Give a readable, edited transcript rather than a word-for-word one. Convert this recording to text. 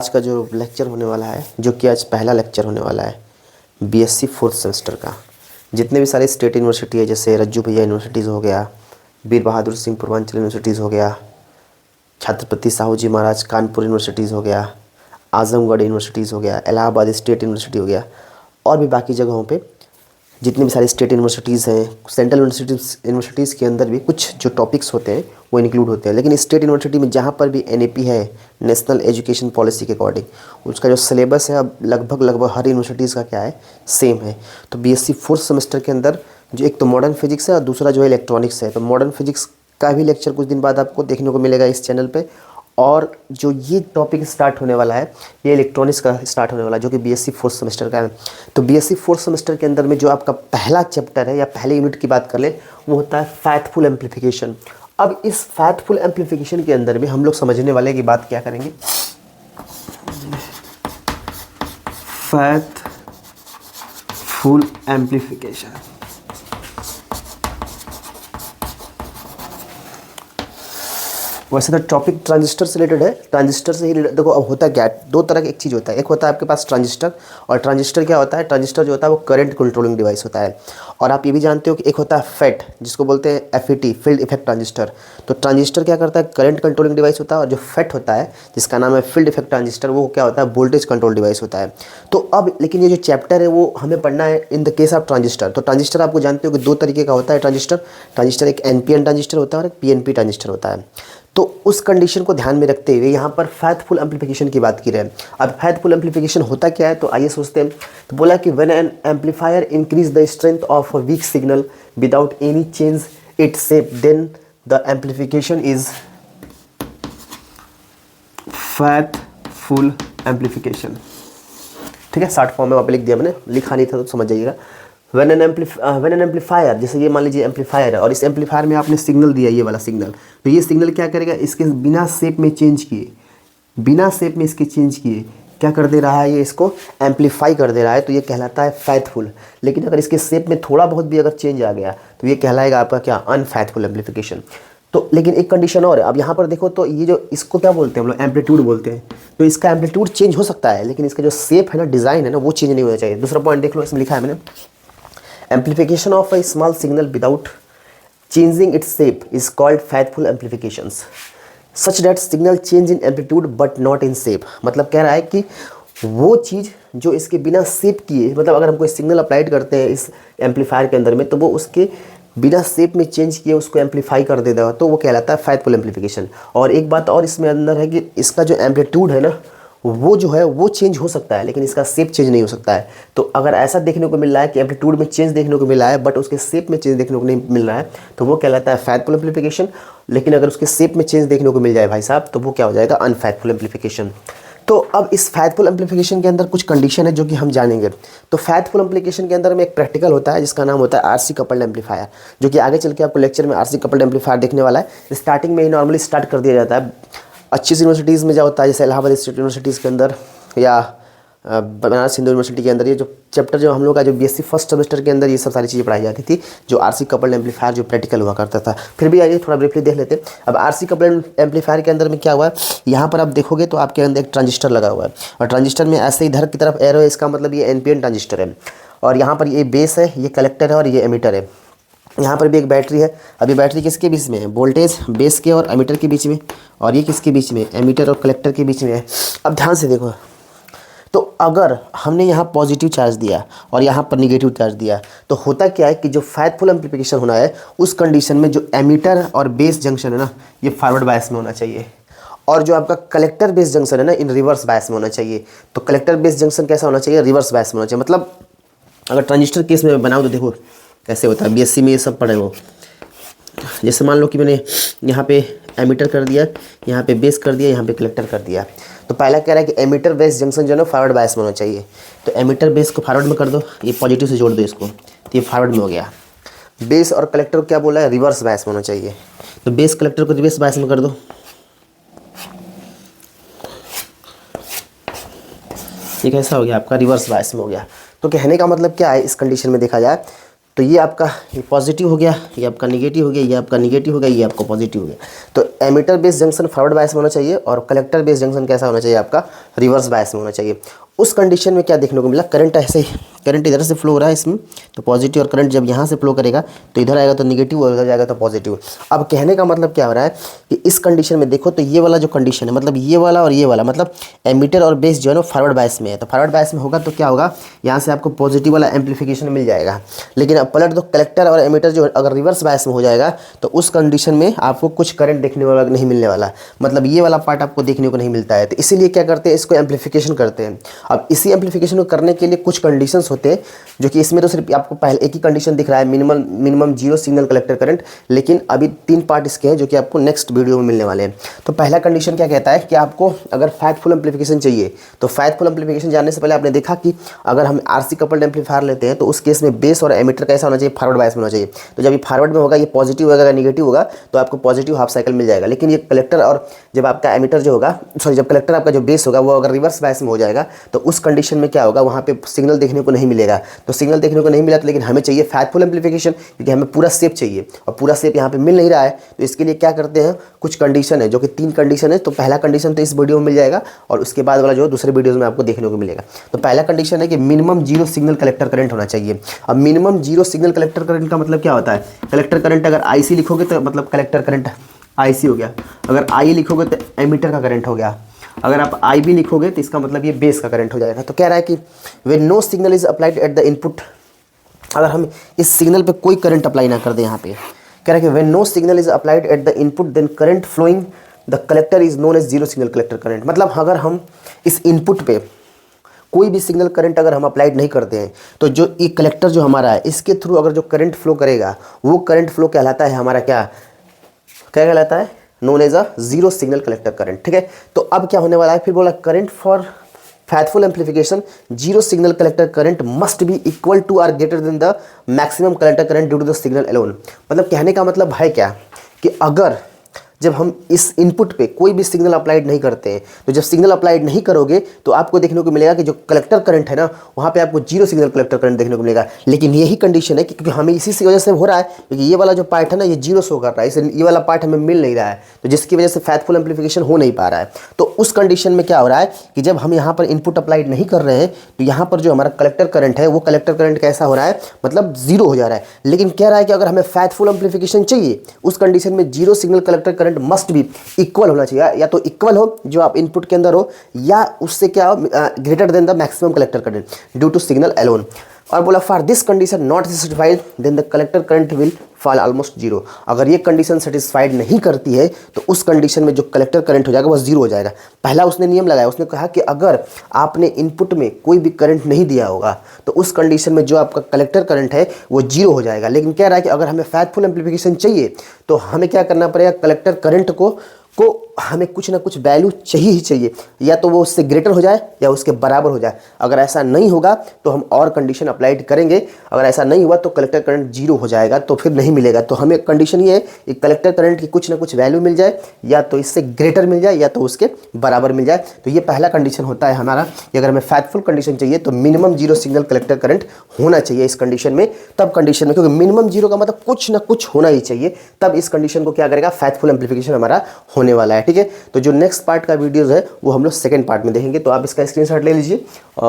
आज का जो लेक्चर होने वाला है, जो कि आज पहला लेक्चर होने वाला है बीएससी फोर्थ सेमेस्टर का। जितने भी सारे स्टेट यूनिवर्सिटी है, जैसे रज्जू भैया यूनिवर्सिटीज़ हो गया, वीर बहादुर सिंह पूर्वांचल यूनिवर्सिटीज़ हो गया, छत्रपति साहू जी महाराज कानपुर यूनिवर्सिटीज़ हो गया, आजमगढ़ यूनिवर्सिटीज़ हो गया, इलाहाबाद स्टेट यूनिवर्सिटी हो गया, और भी बाकी जगहों पे जितनी भी सारी स्टेट यूनिवर्सिटीज़ हैं, सेंट्रल यूनिवर्सिटीज़ के अंदर भी कुछ जो टॉपिक्स होते हैं वो इंक्लूड होते हैं। लेकिन स्टेट यूनिवर्सिटी में जहाँ पर भी एनईपी है, नेशनल एजुकेशन पॉलिसी के अकॉर्डिंग, उसका जो सिलेबस है अब लगभग हर यूनिवर्सिटीज़ का क्या है, सेम है। तो बीएससी फोर्थ सेमेस्टर के अंदर जो एक तो मॉडर्न फिजिक्स है और दूसरा जो है इलेक्ट्रॉनिक्स है। तो मॉडर्न फिजिक्स का भी लेक्चर कुछ दिन बाद आपको देखने को मिलेगा इस चैनल पे। और जो ये टॉपिक स्टार्ट होने वाला है, ये इलेक्ट्रॉनिक्स का स्टार्ट होने वाला है, जो कि बीएससी फोर्थ सेमेस्टर का है। तो बीएससी फोर्थ सेमेस्टर के अंदर में जो आपका पहला चैप्टर है या पहले यूनिट की बात कर ले, वो होता है फैथफुल एम्प्लीफिकेशन। अब इस फैथफुल एम्प्लीफिकेशन के अंदर भी हम लोग समझने वाले की बात क्या करेंगे, फैथफुल एम्प्लीफिकेशन। वैसे तो टॉपिक ट्रांजिस्टर से रिलेटेड है, ट्रांजिस्टर से ही देखो। अब होता क्या है, दो तरह का एक चीज़ होता है। एक होता है आपके पास ट्रांजिस्टर, और ट्रांजिस्टर क्या होता है, ट्रांजिस्टर जो होता है वो करंट कंट्रोलिंग डिवाइस होता है। और आप ये भी जानते हो कि एक होता है फेट, जिसको बोलते हैं एफईटी, फील्ड इफेक्ट ट्रांजिस्टर। तो ट्रांजिस्टर क्या करता है, करंट कंट्रोलिंग डिवाइस होता है, और जो फेट होता है जिसका नाम है फील्ड इफेक्ट ट्रांजिस्टर, वो क्या होता है, वोल्टेज कंट्रोल डिवाइस होता है। तो अब लेकिन ये जो चैप्टर है वो हमें पढ़ना है in the case of transistor. तो ट्रांजिस्टर आपको जानते हो कि दो तरीके का होता है ट्रांजिस्टर एक एनपीएन ट्रांजिस्टर होता है और एक पीएनपी ट्रांजिस्टर होता है। तो उस कंडीशन को ध्यान में रखते हुए यहाँ पर फैथफुल एम्प्लीफिकेशन की बात की रहे हैं। अब फैथफुल एम्प्लीफिकेशन होता क्या है, तो आइए सोचते हैं। तो बोला कि when an amplifier increase the strength of a weak signal without any change its shape, then the amplification is faithful amplification. ठीक है, शॉर्ट फॉर्म में वहाँ पे लिख दिया मैंने, लिखा नहीं था तो समझ जाइएगा। व्हेन एन एम्पलीफायर, जैसे ये मान लीजिए एम्पलीफायर है और इस एम्पलीफायर में आपने सिग्नल दिया, ये वाला सिग्नल, तो ये सिग्नल क्या करेगा, इसके बिना शेप में चेंज किए, बिना शेप में इसके चेंज किए क्या कर दे रहा है, ये इसको एम्पलीफाई कर दे रहा है। तो ये कहलाता है फैथफुल। लेकिन अगर इसके शेप में थोड़ा बहुत भी अगर चेंज आ गया तो ये कहलाएगा आपका क्या, अनफैथफुल एम्पलीफिकेशन। तो लेकिन एक कंडीशन और है। अब यहाँ पर देखो, तो ये जो इसको क्या बोलते हैं हम लोग, एम्पलीट्यूड बोलते हैं। तो इसका एम्पलीट्यूड चेंज हो सकता है, लेकिन इसका जो शेप है ना, डिज़ाइन है ना, वो चेंज नहीं होना चाहिए। दूसरा पॉइंट देख लो, इसमें लिखा है मैंने, amplification of a small signal without changing its shape is called faithful amplifications such that signal change in amplitude but not in shape। मतलब कह रहा है कि वो चीज़ जो इसके बिना शेप किए, मतलब अगर हम कोई सिग्नल अप्लाइड करते हैं इस एम्पलीफायर के अंदर में, तो वो उसके बिना शेप में चेंज किए उसको एम्पलीफाई कर देगा, तो वो कहलाता है फैथफुल एम्पलीफिकेशन। और एक बात और इसमें अंदर है कि इसका जो एम्पलीट्यूड है ना, वो जो है वो चेंज हो सकता है, लेकिन इसका शेप चेंज नहीं हो सकता है। तो अगर ऐसा देखने को मिल रहा है कि एम्पलीट्यूड में चेंज देखने को मिल रहा है बट उसके शेप में चेंज देखने को नहीं मिल रहा है, तो वो कहलाता है फैथफुल एम्प्लीफिकेशन। लेकिन अगर उसके शेप में चेंज देखने को मिल जाए भाई साहब, तो वो क्या हो जाएगा, अनफैथफुल एम्प्लीफिकेशन। तो अब इस फैथफुल एम्प्लीफिकेशन के अंदर कुछ कंडीशन है जो कि हम जानेंगे। तो फैथफुल एम्प्लीफिकेशन के अंदर में एक प्रैक्टिकल होता है जिसका नाम होता है आरसी कपल्ड एम्पलीफायर, जो कि आगे चल के आपको लेक्चर में आरसी कपल्ड एम्पलीफायर देखने वाला है। स्टार्टिंग में ही नॉर्मली स्टार्ट कर दिया जाता है। अच्छी सी यूनिवर्सिटीज़ में क्या होता है, जैसे इलाहाबाद स्टेट यूनिवर्सिटीज़ के अंदर या बनारस हिंदू यूनिवर्सिटी के अंदर, ये जो चैप्टर जो हम लोग का जो बीएससी फर्स्ट सेमेस्टर के अंदर ये सब सारी चीज़ें पढ़ाई जाती थी, जो आरसी कपल्ड एम्पलीफायर जो प्रैक्टिकल हुआ करता था। फिर भी आइए थोड़ा ब्रीफली देख लेते हैं। अब आरसी कपल्ड एम्पलीफायर के अंदर में क्या हुआ है, यहाँ पर आप देखोगे तो आपके अंदर एक ट्रांजिस्टर लगा हुआ है, और ट्रांजिस्टर में ऐसे इधर की तरफ एरो है, इसका मतलब ये एनपीएन ट्रांजिस्टर है। और यहाँ पर ये बेस है, ये कलेक्टर है और ये एमीटर है। यहाँ पर भी एक बैटरी है। अभी बैटरी किसके बीच में है, वोल्टेज बेस के और एमीटर के बीच में, और ये किसके बीच में, एमीटर और कलेक्टर के बीच में है। अब ध्यान से देखो, तो अगर हमने यहाँ पॉजिटिव चार्ज दिया और यहाँ पर निगेटिव चार्ज दिया, तो होता क्या है कि जो फैथफुल एम्प्लीफिकेशन होना है उस कंडीशन में जो एमीटर और बेस जंक्शन है ना, ये फॉरवर्ड बायस में होना चाहिए, और जो आपका कलेक्टर बेस जंक्शन है ना, इन रिवर्स बायस में होना चाहिए। तो कलेक्टर बेस जंक्शन कैसा होना चाहिए, रिवर्स बायस में होना चाहिए। मतलब अगर ट्रांजिस्टर केस में बनाओ तो देखो कैसे होता है, बीएससी में ये सब पढ़े हो। जैसे मान लो कि मैंने यहाँ पे एमीटर कर दिया, यहाँ पे बेस कर दिया, यहाँ पे कलेक्टर कर दिया। तो पहला कह रहा है कि एमीटर बेस जंक्शन जो है ना फॉरवर्ड बायस में होना चाहिए। तो एमीटर बेस को फॉरवर्ड में कर दो, ये पॉजिटिव से जोड़ दो इसको, तो ये फॉरवर्ड में हो गया। बेस और कलेक्टर को क्या बोला है, रिवर्स बायस में होना चाहिए। तो बेस कलेक्टर को रिवर्स बायस में कर दो, ये कैसा हो गया आपका, रिवर्स बायस में हो गया। तो कहने का मतलब क्या है, इस कंडीशन में देखा जाए तो ये आपका ये पॉजिटिव हो गया, ये आपका निगेटिव हो गया, ये आपका निगेटिव हो गया, ये आपका पॉजिटिव हो गया। तो emitter base junction forward bias में होना चाहिए और कलेक्टर बेस जंक्शन कैसा होना चाहिए, आपका रिवर्स बायस में होना चाहिए। उस कंडीशन में क्या देखने को मिला, करंट ऐसे ही, करंट इधर से फ्लो हो रहा है इसमें, तो पॉजिटिव, और करंट जब यहाँ से फ्लो करेगा तो इधर आएगा तो निगेटिव और इधर जाएगा तो पॉजिटिव। अब कहने का मतलब क्या हो रहा है कि इस कंडीशन में देखो तो ये वाला जो कंडीशन है, मतलब ये वाला और ये वाला, मतलब एमीटर और बेस जो है ना फॉरवर्ड बायस में है। तो फॉरवर्ड बायस में होगा तो क्या होगा, यहाँ से आपको पॉजिटिव वाला एम्पलीफिकेशन मिल जाएगा। लेकिन अब पलट दो, कलेक्टर और एमीटर जो अगर रिवर्स बायस में हो जाएगा तो उस कंडीशन में आपको कुछ करंट देखने वाला नहीं मिलने वाला, मतलब ये वाला पार्ट आपको देखने को नहीं मिलता है। तो इसीलिए क्या करते हैं, इसको एम्पलीफिकेशन करते हैं। अब इसी एम्पलीफिकेशन को करने के लिए कुछ कंडीशंस होते हैं, जो कि इसमें तो सिर्फ आपको पहले एक ही कंडीशन दिख रहा है, minimum zero signal collector current, लेकिन अभी 3 पार्ट इसके हैं जो कि आपको नेक्स्ट वीडियो में मिलने वाले हैं। तो पहला कंडीशन क्या कहता है कि आपको अगर फैक्टफुल एम्पलीफिकेशन चाहिए, तो फैक्टफुल एम्पलीफिकेशन जानने से पहले आपने देखा कि अगर हम आरसी कपल्ड एम्पलीफायर लेते हैं तो उस केस में बेस और एमीटर कैसा होना चाहिए, फॉरवर्ड बायस में होना चाहिए। तो जब ये फॉरवर्ड में होगा, ये पॉजिटिव होगा, निगेटिव होगा, तो आपको पॉजिटिव हाफ साइकिल मिल जाएगा। लेकिन ये कलेक्टर और जब आपका एमीटर जो होगा, सॉरी, जब कलेक्टर आपका जो बेस होगा वो अगर रिवर्स बायस में हो जाएगा तो उस कंडीशन में क्या होगा, वहाँ पे सिग्नल देखने को नहीं मिलेगा। तो सिग्नल देखने को नहीं मिला तो, लेकिन हमें चाहिए फैक्टफुल एम्पलीफिकेशन, क्योंकि हमें पूरा शेप चाहिए और पूरा शेप यहाँ पे मिल नहीं रहा है। तो इसके लिए क्या करते हैं, कुछ कंडीशन है जो कि 3 कंडीशन है। तो पहला कंडीशन तो इस वीडियो में मिल जाएगा और उसके बाद वाला जो दूसरे वीडियोज़ में आपको देखने को मिलेगा। तो पहला कंडीशन है कि minimum zero signal collector current होना चाहिए। अब minimum zero signal collector current का मतलब क्या होता है, कलेक्टर करंट अगर आईसी लिखोगे तो मतलब कलेक्टर करंट आईसी हो गया, अगर आई लिखोगे तो एमीटर का करंट हो गया, अगर आप आई भी लिखोगे तो इसका मतलब ये बेस का करंट हो जाएगा। तो कह रहा है कि when no signal is applied at the input, अगर हम इस सिग्नल पे कोई करंट अप्लाई ना कर दें, यहाँ पे कह रहा है कि when no signal is applied at the input then current flowing the collector is known as zero signal collector current. मतलब अगर हम इस इनपुट पे कोई भी सिग्नल करंट अगर हम अप्लाइड नहीं करते हैं तो जो ये कलेक्टर जो हमारा है इसके थ्रू अगर जो करंट फ्लो करेगा वो करंट फ्लो कहलाता है हमारा क्या कहलाता है, known as a zero signal collector current. ठीक है, तो अब क्या होने वाला है, फिर बोला current for faithful amplification zero signal collector current must be equal to or greater than the maximum collector current due to the signal alone. मतलब कहने का मतलब है क्या कि अगर जब हम इस इनपुट पे कोई भी सिग्नल अप्लाइड नहीं करते हैं, तो जब सिग्नल अप्लाइड नहीं करोगे तो आपको देखने को मिलेगा कि जो कलेक्टर करंट है ना वहाँ पे आपको जीरो सिग्नल कलेक्टर करंट देखने को मिलेगा। लेकिन यही कंडीशन है क्योंकि हमें इसी वजह से हो रहा है, क्योंकि ये वाला जो पार्ट है ना ये जीरो शो कर रहा है, इसे ये वाला पार्ट हमें मिल नहीं रहा है, तो जिसकी वजह से फैक्टफुल एम्पलीफिकेशन हो नहीं पा रहा है। तो उस कंडीशन में क्या हो रहा है कि जब हम यहाँ पर इनपुट अप्लाइड नहीं कर रहे हैं तो यहाँ पर जो हमारा कलेक्टर करंट है वो कलेक्टर करंट कैसा हो रहा है, मतलब जीरो हो जा रहा है। लेकिन कह रहा है कि अगर हमें फैक्टफुल एम्पलीफिकेशन चाहिए उस कंडीशन में zero signal collector current must be equal होना चाहिए, या तो इक्वल हो जो आप इनपुट के अंदर हो, या उससे क्या हो greater than the maximum collector current due to signal alone. और बोला for this condition not satisfied then the collector current will fall almost zero. अगर ये कंडीशन सेटिस्फाइड नहीं करती है तो उस कंडीशन में जो कलेक्टर करंट हो जाएगा वो जीरो हो जाएगा। पहला उसने नियम लगाया, उसने कहा कि अगर आपने इनपुट में कोई भी करंट नहीं दिया होगा तो उस कंडीशन में जो आपका कलेक्टर करंट है वो जीरो हो जाएगा। लेकिन कह रहा है कि अगर हमें फैक्टफुल एम्पलीफिकेशन चाहिए तो हमें क्या करना पड़ेगा, कलेक्टर करंट को हमें कुछ ना कुछ वैल्यू चाहिए ही चाहिए, या तो वो उससे ग्रेटर हो जाए या उसके बराबर हो जाए। अगर ऐसा नहीं होगा तो हम और कंडीशन अप्लाइड करेंगे, अगर ऐसा नहीं हुआ तो कलेक्टर करंट जीरो हो जाएगा, तो फिर नहीं मिलेगा। तो हमें कंडीशन ये है कि कलेक्टर करंट की कुछ ना कुछ वैल्यू मिल जाए, या तो इससे ग्रेटर मिल जाए या तो उसके बराबर मिल जाए। तो ये पहला कंडीशन होता है हमारा कि अगर हमें फैक्टफुल कंडीशन चाहिए तो minimum zero signal collector current होना चाहिए इस कंडीशन में। तब कंडीशन में, क्योंकि मिनिमम जीरो का मतलब कुछ ना कुछ होना ही चाहिए, तब इस कंडीशन को क्या करेगा, फैक्टफुल एम्पलीफिकेशन हमारा होने वाला है। ठीक है, तो जो नेक्स्ट पार्ट का वीडियोस है वो हम लोग सेकंड पार्ट में देखेंगे, तो आप इसका स्क्रीनशॉट ले लीजिए। और